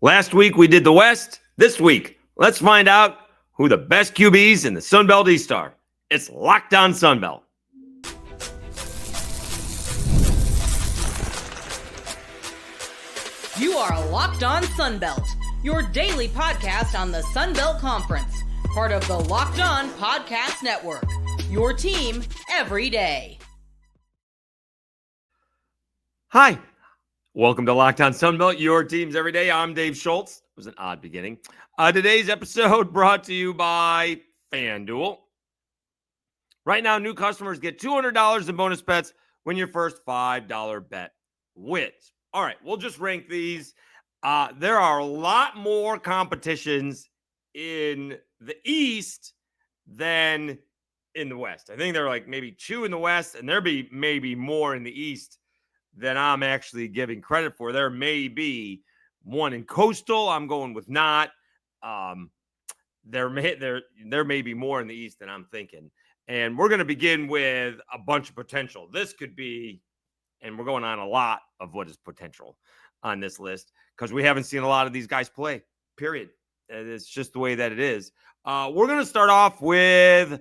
Last week we did the West. This week, let's find out who the best QBs in the Sun Belt East are. It's Locked On Sun Belt. You are Locked On Sun Belt, your daily podcast on the Sun Belt Conference, part of the Locked On Podcast Network, your team every day. Hi, welcome to Locked On Sun Belt, your teams every day. I'm Dave Schultz. It was an odd beginning. Today's episode brought to you by FanDuel. Right now, new customers get $200 in bonus bets when your first $5 bet wins. All right, we'll just rank these. There are a lot more competitions in the East than in the West. I think there are like maybe two in the West, and there'll be maybe more in the East than I'm actually giving credit for. There may be one in Coastal. I'm going with not. There may be more in the East than I'm thinking. And we're going to begin with a bunch of potential. This could be, and we're going on a lot of what is potential on this list because we haven't seen a lot of these guys play, period. It's just the way that it is. We're going to start off with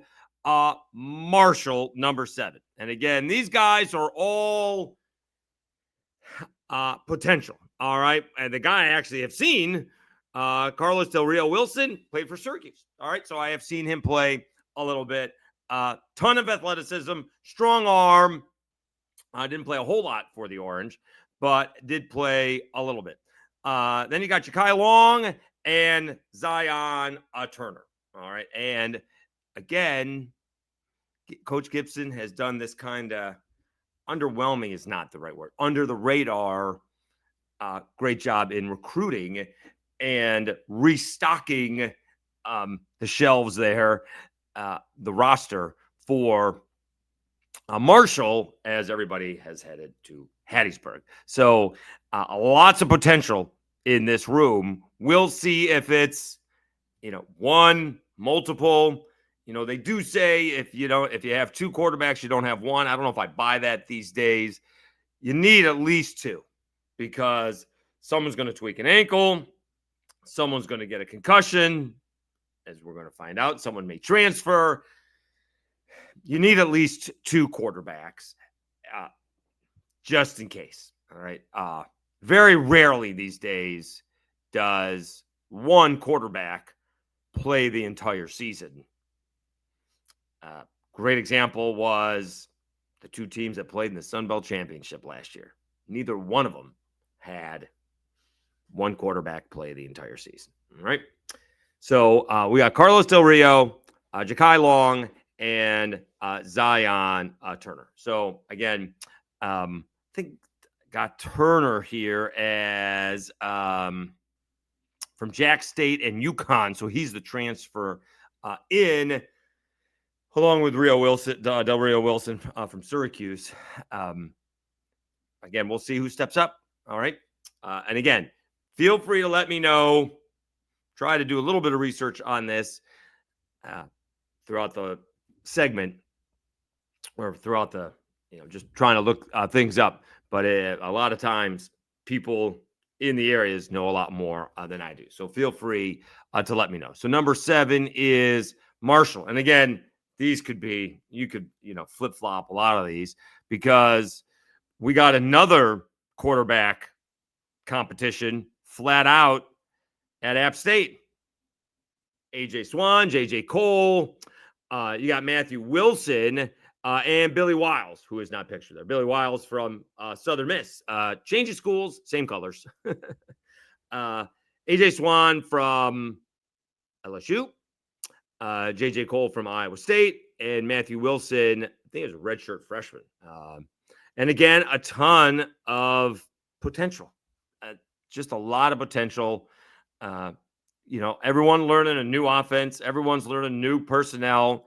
Marshall, number 7. And again, these guys are all potential. All right. And the guy I actually have seen, Carlos Del-Rio Wilson, played for Syracuse. All right. So I have seen him play a little bit. Ton of athleticism, strong arm. Didn't play a whole lot for the Orange, but did play a little bit. Then you got Ja'Kai Long and Zion Turner. All right. And again, Coach Gibson has done this kind of underwhelming is not the right word. Under the radar, great job in recruiting and restocking the shelves there, the roster for Marshall, as everybody has headed to Hattiesburg. So lots of potential in this room. We'll see if it's, one, multiple. They do say if you have two quarterbacks, you don't have one. I don't know if I buy that these days. You need at least two because someone's going to tweak an ankle. Someone's going to get a concussion, as we're going to find out. Someone may transfer. You need at least two quarterbacks just in case. All right. Very rarely these days does one quarterback play the entire season. Great example was the two teams that played in the Sun Belt Championship last year. Neither one of them had one quarterback play the entire season. All right. So we got Carlos Del-Rio, Ja'Kai Long, and Zion Turner. So again, I think got Turner here as from Jack State and UConn. So he's the transfer in. Along with Del-Rio Wilson from Syracuse. Again, we'll see who steps up. All right. And again, feel free to let me know. Try to do a little bit of research on this throughout the segment or throughout the, just trying to look things up. But a lot of times people in the areas know a lot more than I do. So feel free to let me know. So number 7 is Marshall. And again, these could be, you could, flip-flop a lot of these because we got another quarterback competition flat out at App State. A.J. Swan, J.J. Cole, you got Matthew Wilson, and Billy Wiles, who is not pictured there. Billy Wiles from Southern Miss. Changing schools, same colors. A.J. Swan from LSU. J.J. Cole from Iowa State, and Matthew Wilson, I think is a redshirt freshman. And again, a ton of potential. Just a lot of potential. Everyone learning a new offense. Everyone's learning new personnel.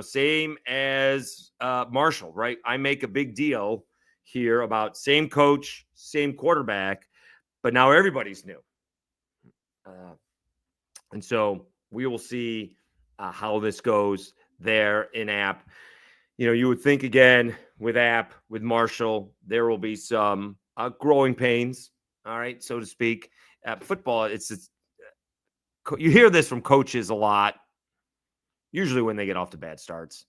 Same as Marshall, right? I make a big deal here about same coach, same quarterback, but now everybody's new. And so we will see how this goes there in App. You would think again with App, with Marshall, there will be some growing pains all right, so to speak. Football, it's you hear this from coaches a lot, usually when they get off to bad starts,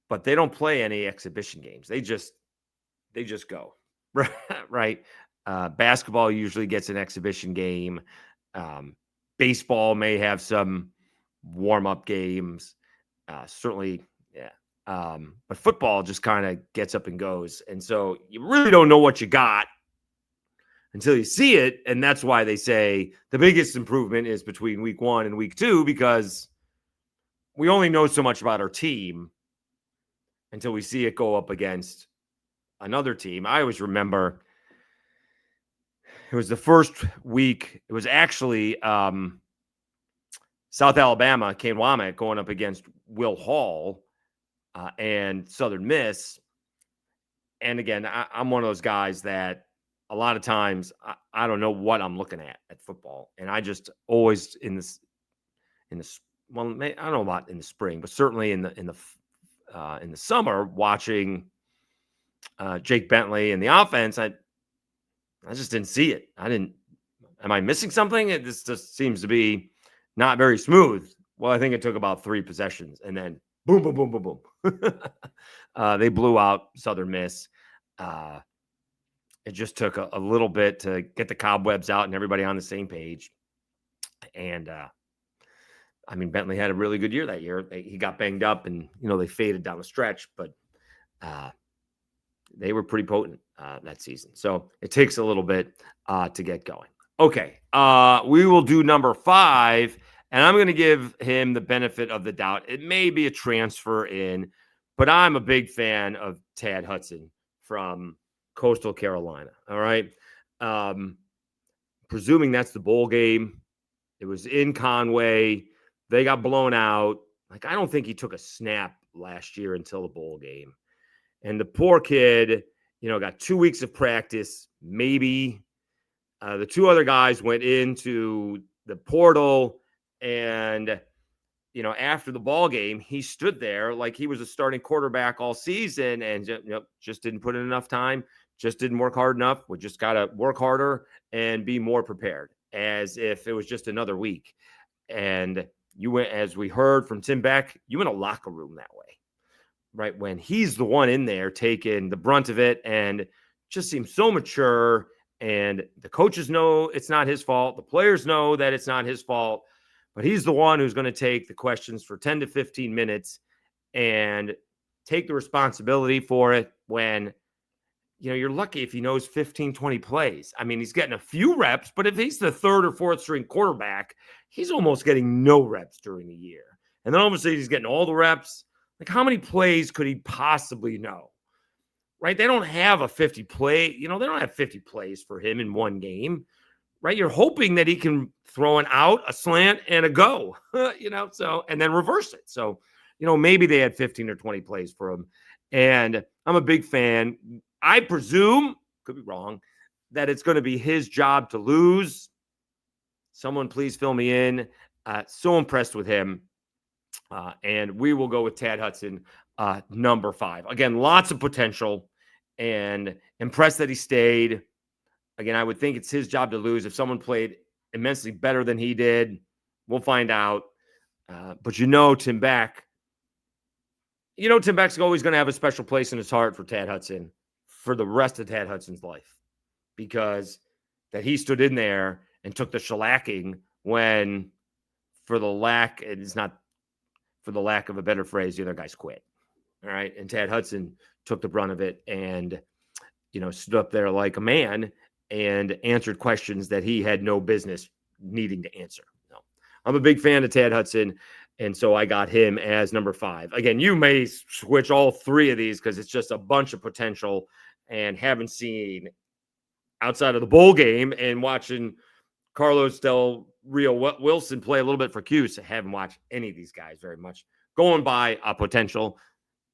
but they don't play any exhibition games. They just go, right? Basketball usually gets an exhibition game. Baseball may have some warm-up games. Certainly, yeah. But football just kind of gets up and goes. And so you really don't know what you got until you see it. And that's why they say the biggest improvement is between week 1 and week 2, because we only know so much about our team until we see it go up against another team. I always remember it was the first week. It was actually South Alabama, Kane Wommack, going up against Will Hall and Southern Miss. And again, I'm one of those guys that a lot of times I don't know what I'm looking at football. And I just always well, I don't know about in the spring, but certainly in the summer, watching Jake Bentley and the offense, I just didn't see it. Am I missing something? This just seems to be not very smooth. Well, I think it took about 3 possessions, and then boom, boom, boom, boom, boom. They blew out Southern Miss. It just took a little bit to get the cobwebs out and everybody on the same page. And I mean, Bentley had a really good year that year. He got banged up, and they faded down the stretch, but they were pretty potent that season. So it takes a little bit to get going. Okay, we will do number 5, and I'm going to give him the benefit of the doubt. It may be a transfer in, but I'm a big fan of Tad Hudson from Coastal Carolina. All right. Presuming that's the bowl game. It was in Conway. They got blown out. Like, I don't think he took a snap last year until the bowl game. And the poor kid, got 2 weeks of practice, maybe. The 2 other guys went into the portal, and, after the ball game, he stood there like he was a starting quarterback all season and just didn't put in enough time, just didn't work hard enough. We just got to work harder and be more prepared, as if it was just another week. And you went, as we heard from Tim Beck, you in a locker room that way, right? When he's the one in there taking the brunt of it and just seems so mature. And the coaches know it's not his fault. The players know that it's not his fault, but he's the one who's going to take the questions for 10 to 15 minutes and take the responsibility for it when, you're lucky if he knows 15, 20 plays. I mean, he's getting a few reps, but if he's the 3rd or 4th string quarterback, he's almost getting no reps during the year. And then obviously he's getting all the reps. Like, how many plays could he possibly know? Right? They don't have a 50 play. They don't have 50 plays for him in one game, right? You're hoping that he can throw an out, a slant, and a go, so, and then reverse it. So, maybe they had 15 or 20 plays for him. And I'm a big fan. I presume, could be wrong, that it's going to be his job to lose. Someone please fill me in. So impressed with him. And we will go with Tad Hudson, number 5. Again, lots of potential, and impressed that he stayed. Again, I would think it's his job to lose. If someone played immensely better than he did, we'll find out. But Tim Beck, Tim Beck's always going to have a special place in his heart for Tad Hudson for the rest of Tad Hudson's life, because that he stood in there and took the shellacking when, for the lack of a better phrase, the other guys quit. All right. And Tad Hudson took the brunt of it and, stood up there like a man and answered questions that he had no business needing to answer. No, I'm a big fan of Tad Hudson. And so I got him as number 5. Again, you may switch all 3 of these because it's just a bunch of potential, and haven't seen outside of the bowl game and watching Carlos Del-Rio Wilson play a little bit for Cuse. I haven't watched any of these guys very much. Going by a potential.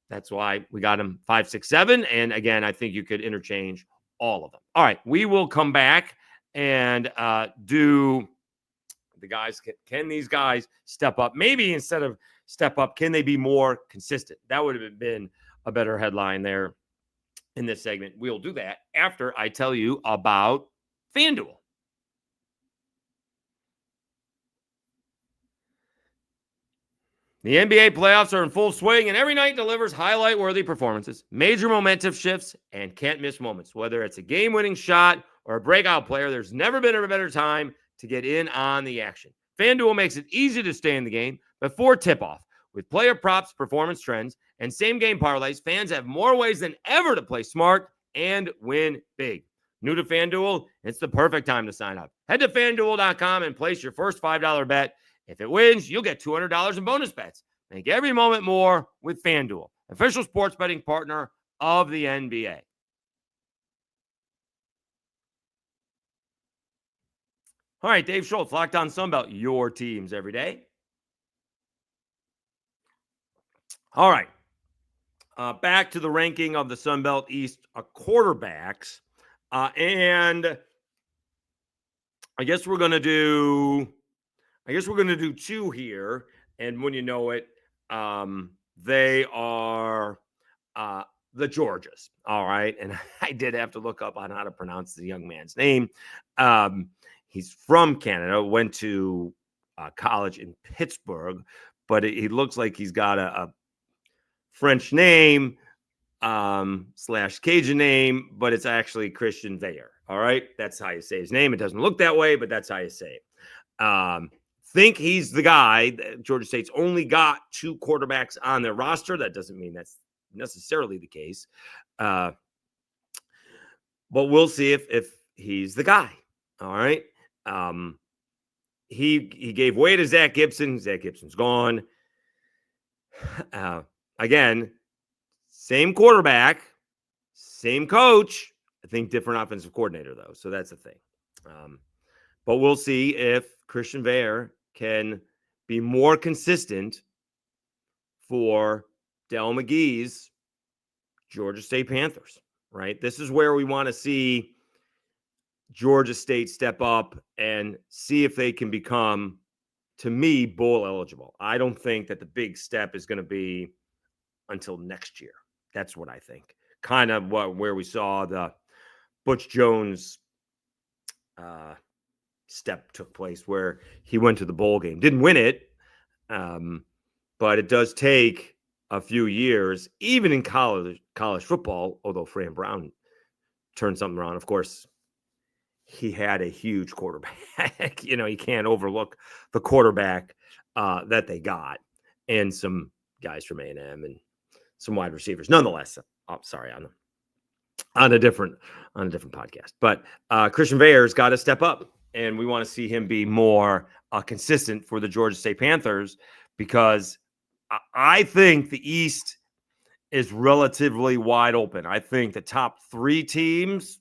That's why we got him 5, 6, 7. And again, I think you could interchange all of them. All right, we will come back and do the guys. Can these guys step up? Maybe instead of step up, can they be more consistent? That would have been a better headline there in this segment. We'll do that after I tell you about FanDuel. The NBA playoffs are in full swing, and every night delivers highlight-worthy performances, major momentum shifts, and can't-miss moments. Whether it's a game-winning shot or a breakout player, there's never been a better time to get in on the action. FanDuel makes it easy to stay in the game before tip-off. With player props, performance trends, and same-game parlays, fans have more ways than ever to play smart and win big. New to FanDuel? It's the perfect time to sign up. Head to FanDuel.com and place your first $5 bet. If it wins, you'll get $200 in bonus bets. Make every moment more with FanDuel, official sports betting partner of the NBA. All right, Dave Schultz, Locked On Sunbelt, your teams every day. All right, back to the ranking of the Sunbelt East quarterbacks. And I guess we're going to do two here. And when you know it, they are the Georgias. All right. And I did have to look up on how to pronounce the young man's name. He's from Canada, went to college in Pittsburgh, but he looks like he's got a French name / Cajun name, but it's actually Christian Veilleux. All right. That's how you say his name. It doesn't look that way, but that's how you say it. Think he's the guy. Georgia State's only got 2 quarterbacks on their roster. That doesn't mean that's necessarily the case. But we'll see if he's the guy. All right. He gave way to Zach Gibson. Zach Gibson's gone. Again, same quarterback, same coach. I think different offensive coordinator, though. So that's the thing. But we'll see if Christian Veilleux can be more consistent for Del McGee's Georgia State Panthers, right? This is where we want to see Georgia State step up and see if they can become, to me, bowl eligible. I don't think that the big step is going to be until next year. That's what I think. Kind of where we saw the Butch Jones step took place, where he went to the bowl game. Didn't win it, but it does take a few years, even in college football, although Fran Brown turned something around. Of course, he had a huge quarterback. You can't overlook the quarterback that they got, and some guys from A&M and some wide receivers. Nonetheless, sorry, on a different podcast. But Christian Veilleux's got to step up, and we want to see him be more consistent for the Georgia State Panthers, because I think the East is relatively wide open. I think the top 3 teams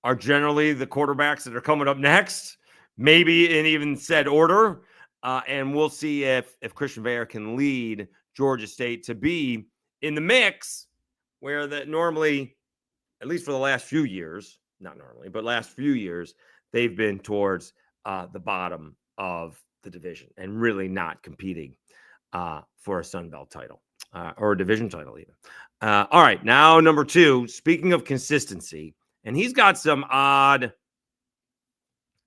are generally the quarterbacks that are coming up next, maybe in even said order. And we'll see if Christian Veilleux can lead Georgia State to be in the mix, where that normally, at least for the last few years, not normally, but last few years, they've been towards the bottom of the division and really not competing for a Sun Belt title or a division title even. All right, now number 2, speaking of consistency, and he's got some odd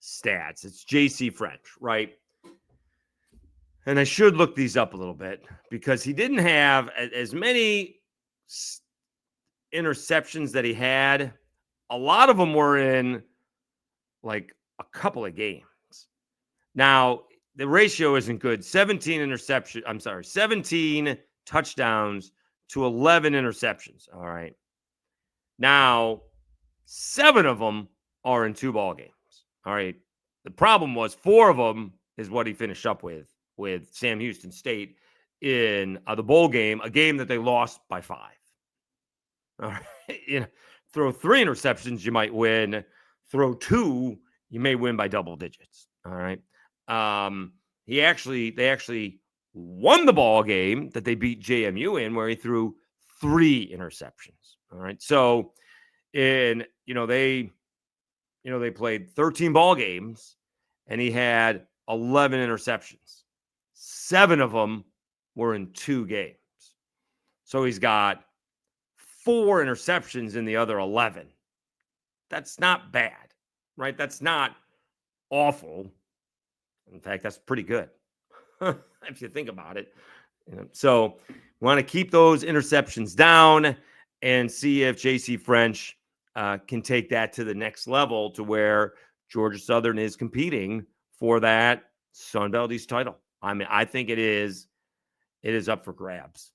stats. It's J.C. French, right? And I should look these up a little bit, because he didn't have as many interceptions that he had. A lot of them were in like a couple of games. Now, the ratio isn't good. 17 touchdowns to 11 interceptions. All right. Now, 7 of them are in 2 ball games. All right. The problem was 4 of them is what he finished up with Sam Houston State in the bowl game, a game that they lost by 5. All right. Throw 3 interceptions, you might win. Throw 2, you may win by double digits. All right. They actually won the ball game that they beat JMU in, where he threw 3 interceptions. All right. So they played 13 ball games, and he had 11 interceptions. 7 of them were in 2 games. So he's got 4 interceptions in the other 11. that's not bad, right? That's not awful. In fact, that's pretty good if you think about it. So we want to keep those interceptions down and see if JC French can take that to the next level to where Georgia Southern is competing for that Sun Belt East title. I mean, I think it is up for grabs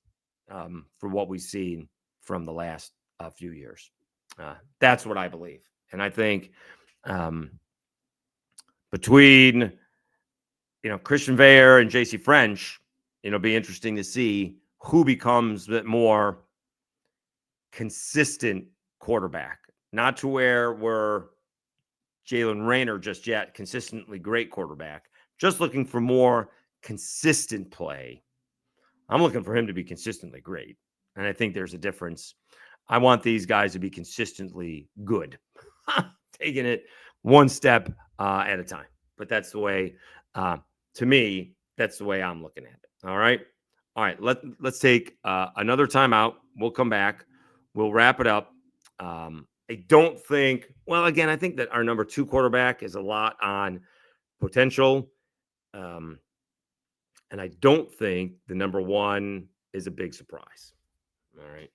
for what we've seen from the last few years. That's what I believe. And I think between Christian Veyer and JC French, it'll be interesting to see who becomes the more consistent quarterback. Not to where we're Jalen Rayner just yet, consistently great quarterback. Just looking for more consistent play. I'm looking for him to be consistently great. And I think there's a difference. I want these guys to be consistently good. Taking it one step at a time. But that's the way, to me, that's the way I'm looking at it. All right. Let's take another timeout. We'll come back. We'll wrap it up. I don't think, well, again, I think that our number 2 quarterback is a lot on potential. And I don't think the number 1 is a big surprise. All right.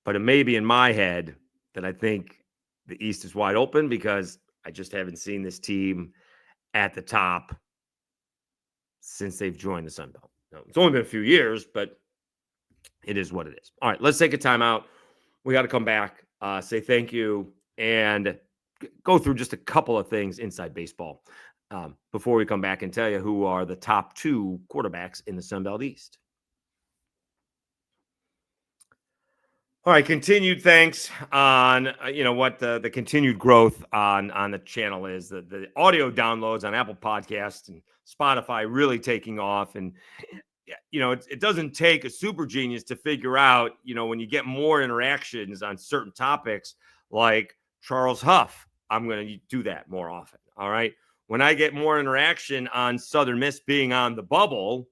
But it may be in my head that I think the East is wide open because I just haven't seen this team at the top since they've joined the Sun Belt. Now, it's only been a few years, but it is what it is. All right, let's take a timeout. We got to come back, say thank you, and go through just a couple of things inside baseball before we come back and tell you who are the top 2 quarterbacks in the Sun Belt East. All right, continued thanks on what the continued growth on the channel is. The audio downloads on Apple Podcasts and Spotify really taking off, and it doesn't take a super genius to figure out when you get more interactions on certain topics like Charles Huff. I'm going to do that more often. All right, when I get more interaction on Southern Miss being on the bubble,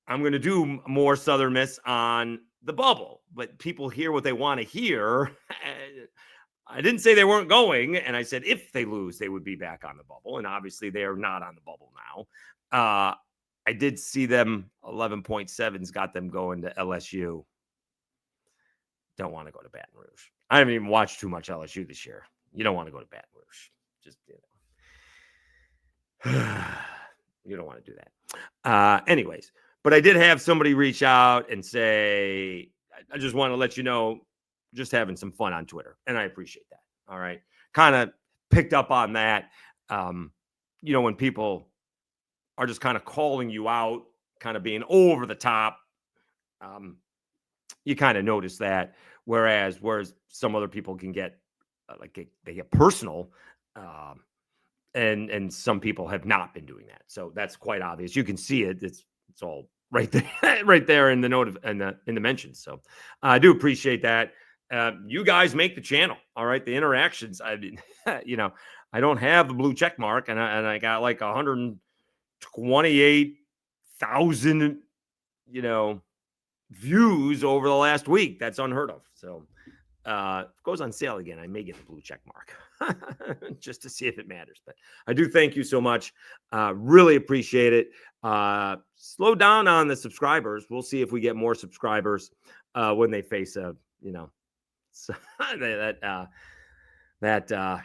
I'm going to do more Southern Miss on the bubble, but people hear what they want to hear. I didn't say they weren't going, and I said if they lose, they would be back on the bubble, and obviously they are not on the bubble now. I did see them 11.7s got them going to LSU. Don't want to go to Baton Rouge. I haven't even watched too much LSU this year. You don't want to go to Baton Rouge. Just you don't want to do that. Anyways. But I did have somebody reach out and say, I just want to let you know, just having some fun on Twitter. And I appreciate that. All right. Kind of picked up on that. When people are just kind of calling you out, kind of being over the top, you kind of notice that. Whereas some other people can get, they get personal. And some people have not been doing that. So that's quite obvious. You can see it. It's all right there in the note in the mentions. So I do appreciate that. You guys make the channel. All right. The interactions. I mean, I don't have the blue check mark, and I got like 128,000, views over the last week. That's unheard of. So it goes on sale again. I may get the blue check mark just to see if it matters. But I do thank you so much. Really appreciate it. Slow down on the subscribers. We'll see if we get more subscribers when they face a, that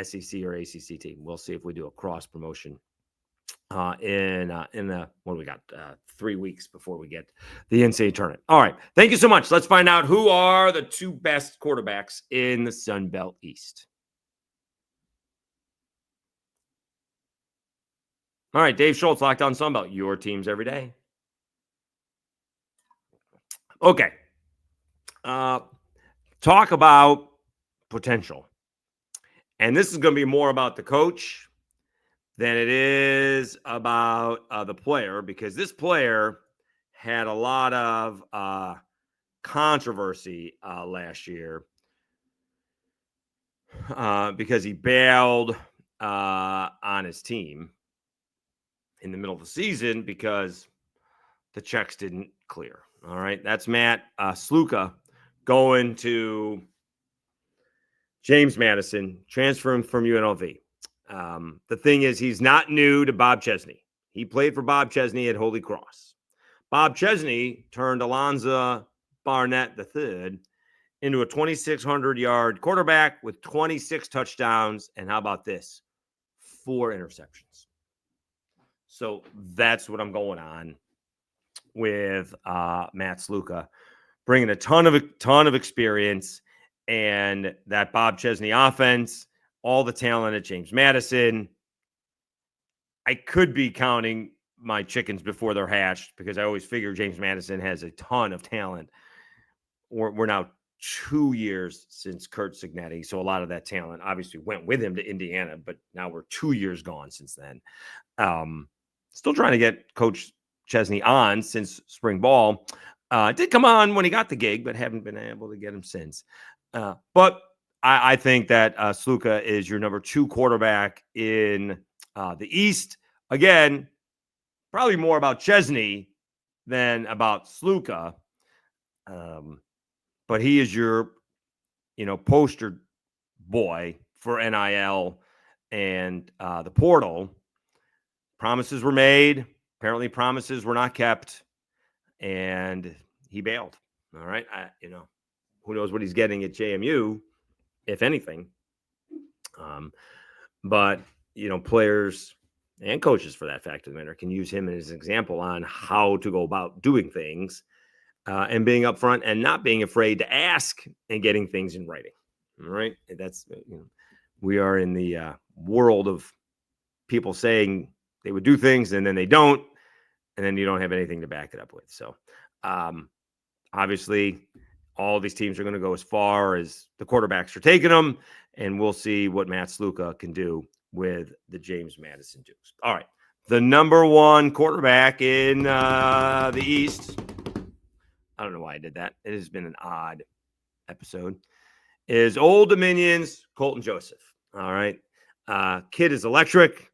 SEC or ACC team. We'll see if we do a cross promotion in the what do we got 3 weeks before we get the NCAA tournament. All right, thank you so much. Let's find out who are the 2 best quarterbacks in the Sun Belt East. All right, Dave Schultz, Locked On Sun Belt, your teams every day. Okay, talk about potential, and this is going to be more about the coach than it is about the player, because this player had a lot of controversy last year because he bailed on his team in the middle of the season because the checks didn't clear. All right. That's Matt Sluka going to James Madison, transferring from UNLV. The thing is, he's not new to Bob Chesney. He played for Bob Chesney at Holy Cross. Bob Chesney turned Alonzo Barnett III into a 2,600-yard quarterback with 26 touchdowns. And how about this? 4 interceptions. So that's what I'm going on with Matt Sluka, bringing a ton of experience, and that Bob Chesney offense, all the talent at James Madison. I could be counting my chickens before they're hatched because I always figure James Madison has a ton of talent. We're now 2 years since Kurt Signetti, so a lot of that talent obviously went with him to Indiana, but now we're 2 years gone since then. Still trying to get Coach Chesney on since spring ball. Did come on when he got the gig, but haven't been able to get him since. But I think that Sluka is your number 2 quarterback in the East. Again, probably more about Chesney than about Sluka. But he is your, poster boy for NIL and the portal. Promises were made. Apparently promises were not kept, and he bailed. All right. Who knows what he's getting at JMU, if anything. But, players and coaches, for that fact of the matter, can use him as an example on how to go about doing things and being upfront and not being afraid to ask and getting things in writing. All right. That's, we are in the world of people saying they would do things and then they don't, and then you don't have anything to back it up with. So obviously all these teams are going to go as far as the quarterbacks are taking them, and we'll see what Matt Sluka can do with the James Madison Dukes. All right. The number 1 quarterback in the East, I don't know why I did that. It has been an odd episode, is Old Dominion's Colton Joseph. All right. Kid is electric.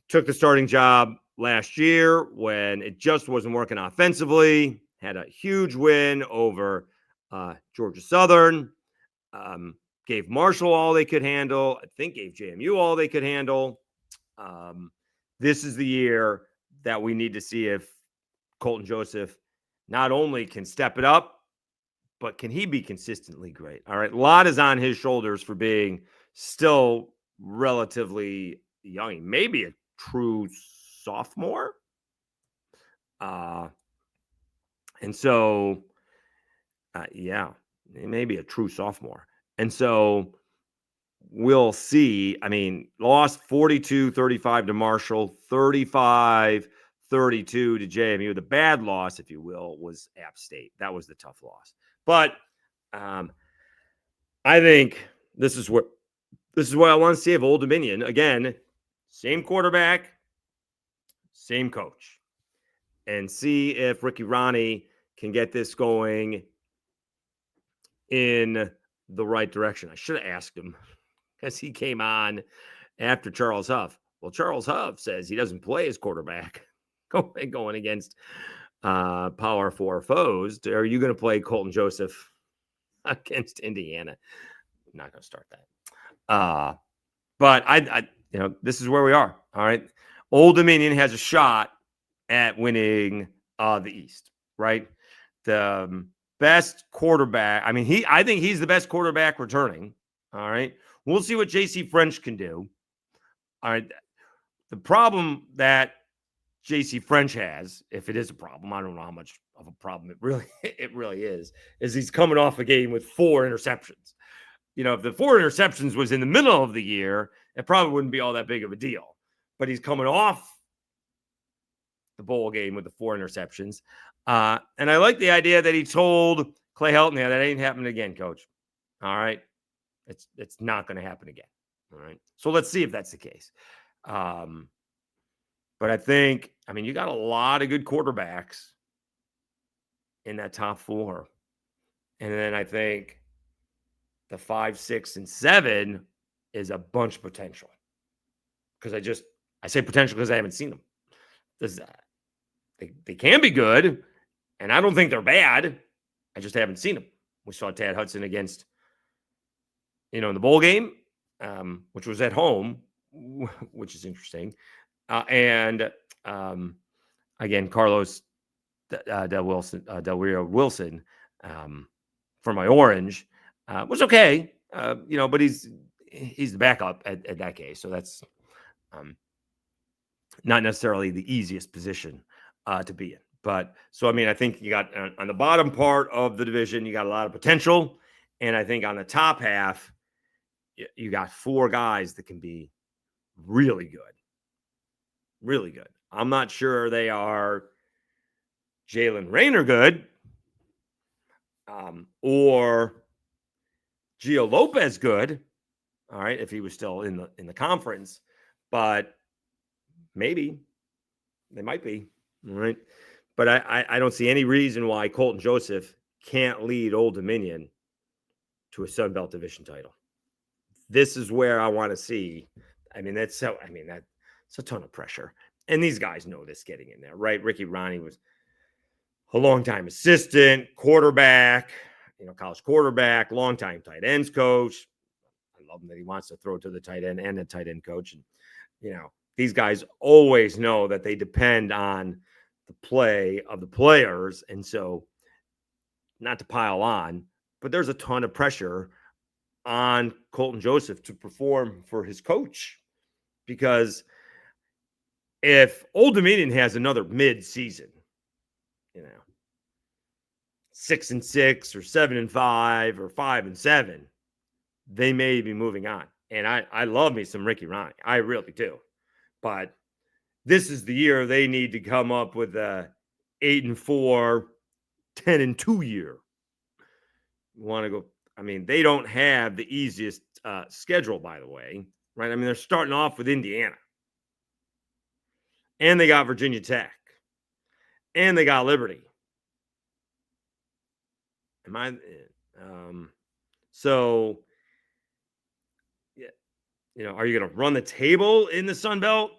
Took the starting job last year when it just wasn't working offensively. Had a huge win over Georgia Southern. Gave Marshall all they could handle. I think gave JMU all they could handle. This is the year that we need to see if Colton Joseph not only can step it up, but can he be consistently great? All right. A lot is on his shoulders for being still relatively young. Maybe a true sophomore. And so, maybe a true sophomore. And so we'll see. I mean, lost 42-35 to Marshall, 35-32 to JMU. The bad loss, if you will, was App State. That was the tough loss. But I think this is what I want to see of Old Dominion. Again, same quarterback, same coach, and see if Ricky Ronnie can get this going in the right direction. I should have asked him because he came on after Charles Huff. Well, Charles Huff says he doesn't play his quarterback going against Power 4 foes. Are you going to play Colton Joseph against Indiana? I'm not going to start that. But I this is where we are. All right. Old Dominion has a shot at winning the East, right? The best quarterback. I mean, I think he's the best quarterback returning. All right. We'll see what JC French can do. All right. The problem that JC French has, if it is a problem, I don't know how much of a problem it really is he's coming off a game with 4 interceptions. If the 4 interceptions was in the middle of the year, it probably wouldn't be all that big of a deal. But he's coming off the bowl game with the 4 interceptions. And I like the idea that he told Clay Helton, that ain't happening again, coach. All right. It's not going to happen again. All right. So let's see if that's the case. But I think, you got a lot of good quarterbacks in that top 4. And then I think the 5, 6, and 7 is a bunch of potential. Because I say potential because I haven't seen them. they can be good, and I don't think they're bad. I just haven't seen them. We saw Tad Hudson against, in the bowl game, which was at home, which is interesting. And again, Carlos Del-Rio Wilson for my Orange was okay, but he's the backup at that case, so that's not necessarily the easiest position to be in. But so, I mean, I think you got on the bottom part of the division, you got a lot of potential. And I think on the top half, you got 4 guys that can be really good. Really good. I'm not sure they are Jalen Rayner good or Gio Lopez good. All right, if he was still in the conference, but maybe they might be. All right. But I don't see any reason why Colton Joseph can't lead Old Dominion to a Sun Belt Division title. This is where I want to see. I mean, that's a ton of pressure. And these guys know this getting in there, right? Ricky Ronnie was a longtime assistant, quarterback, college quarterback, longtime tight ends coach. I love him that he wants to throw to the tight end and the tight end coach. And, these guys always know that they depend on the play of the players. And so, not to pile on, but there's a ton of pressure on Colton Joseph to perform for his coach, because if Old Dominion has another mid-season, 6-6 or 7-5 or 5-7, they may be moving on. And I love me some Ricky Ronnie. I really do. But this is the year they need to come up with a 8-4, 10-2 year. You want to go? I mean, they don't have the easiest schedule, by the way, right? I mean, they're starting off with Indiana, and they got Virginia Tech, and they got Liberty. So, yeah, are you going to run the table in the Sun Belt?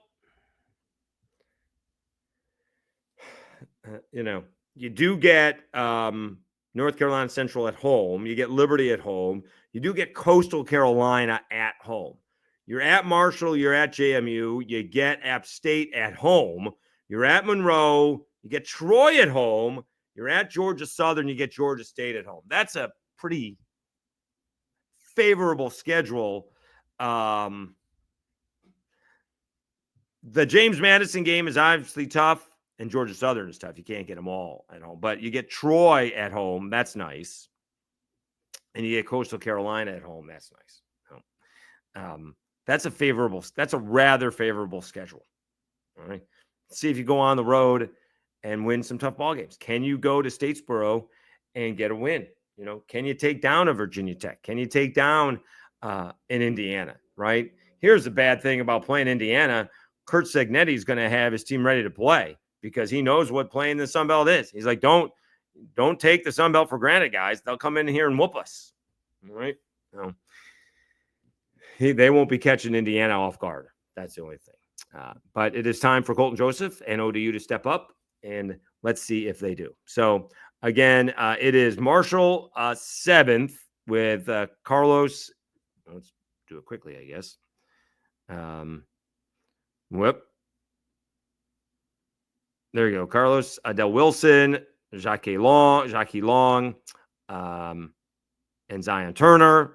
You do get North Carolina Central at home. You get Liberty at home. You do get Coastal Carolina at home. You're at Marshall. You're at JMU. You get App State at home. You're at Monroe. You get Troy at home. You're at Georgia Southern. You get Georgia State at home. That's a pretty favorable schedule. The James Madison game is obviously tough, and Georgia Southern is tough. You can't get them all at home, but you get Troy at home. That's nice. And you get Coastal Carolina at home. That's nice. That's a rather favorable schedule. All right. See if you go on the road and win some tough ball games. Can you go to Statesboro and get a win? Can you take down a Virginia Tech? Can you take down in Indiana? Right. Here's the bad thing about playing Indiana. Kurt Segnetti is going to have his team ready to play because he knows what playing the Sun Belt is. He's like, don't take the Sun Belt for granted, guys. They'll come in here and whoop us. All right. They won't be catching Indiana off guard. That's the only thing. But it is time for Colton Joseph and ODU to step up, and let's see if they do. So, again, it is Marshall 7th with Carlos. Let's do it quickly, I guess. There you go. Carlos Del Wilson, Jacques Long, and Zion Turner.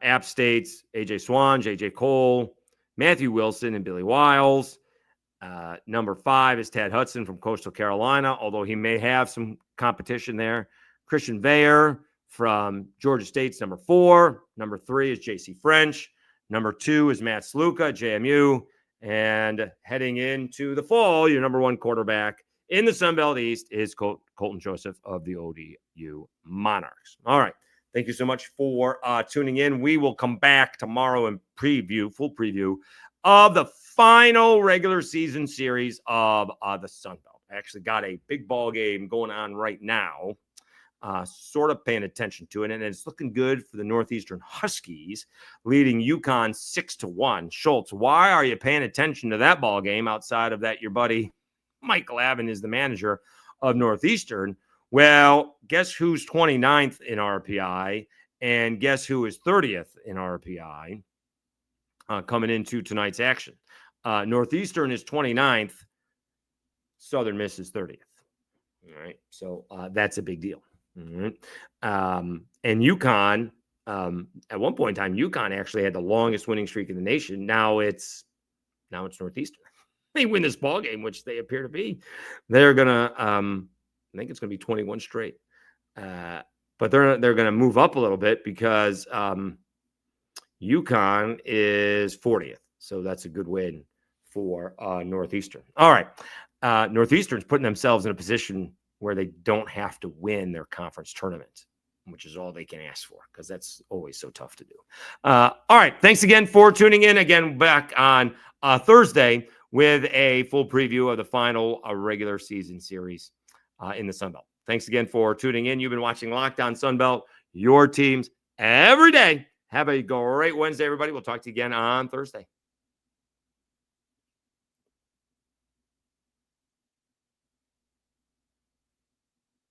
App State's AJ Swan, JJ Cole, Matthew Wilson, and Billy Wiles. Number 5 is Tad Hudson from Coastal Carolina, although he may have some competition there. Christian Veyer from Georgia State's number 4. Number 3 is JC French. Number 2 is Matt Sluka, JMU. And heading into the fall, your number 1 quarterback in the Sun Belt East is Colton Joseph of the ODU Monarchs. All right. Thank you so much for tuning in. We will come back tomorrow and full preview of the final regular season series of the Sun Belt. I actually got a big ball game going on right now, sort of paying attention to it, and it's looking good for the Northeastern Huskies, leading UConn 6-1. Schultz, why are you paying attention to that ball game outside of that your buddy Mike Glavin is the manager of Northeastern. Well, guess who's 29th in RPI? And guess who is 30th in RPI coming into tonight's action? Northeastern is 29th. Southern Miss is 30th. All right. So that's a big deal. All right. And UConn, at one point in time, UConn actually had the longest winning streak in the nation. Now it's Northeastern. They win this ball game, which they appear to be. They're gonna, I think it's gonna be 21 straight. But they're gonna move up a little bit because UConn is 40th. So that's a good win for Northeastern. All right. Northeastern's putting themselves in a position where they don't have to win their conference tournament, which is all they can ask for, because that's always so tough to do. All right. Thanks again for tuning in. Again, back on Thursday with a full preview of the final regular season series in the Sun Belt. Thanks again for tuning in. You've been watching Locked On Sun Belt, your teams every day. Have a great Wednesday, everybody. We'll talk to you again on Thursday.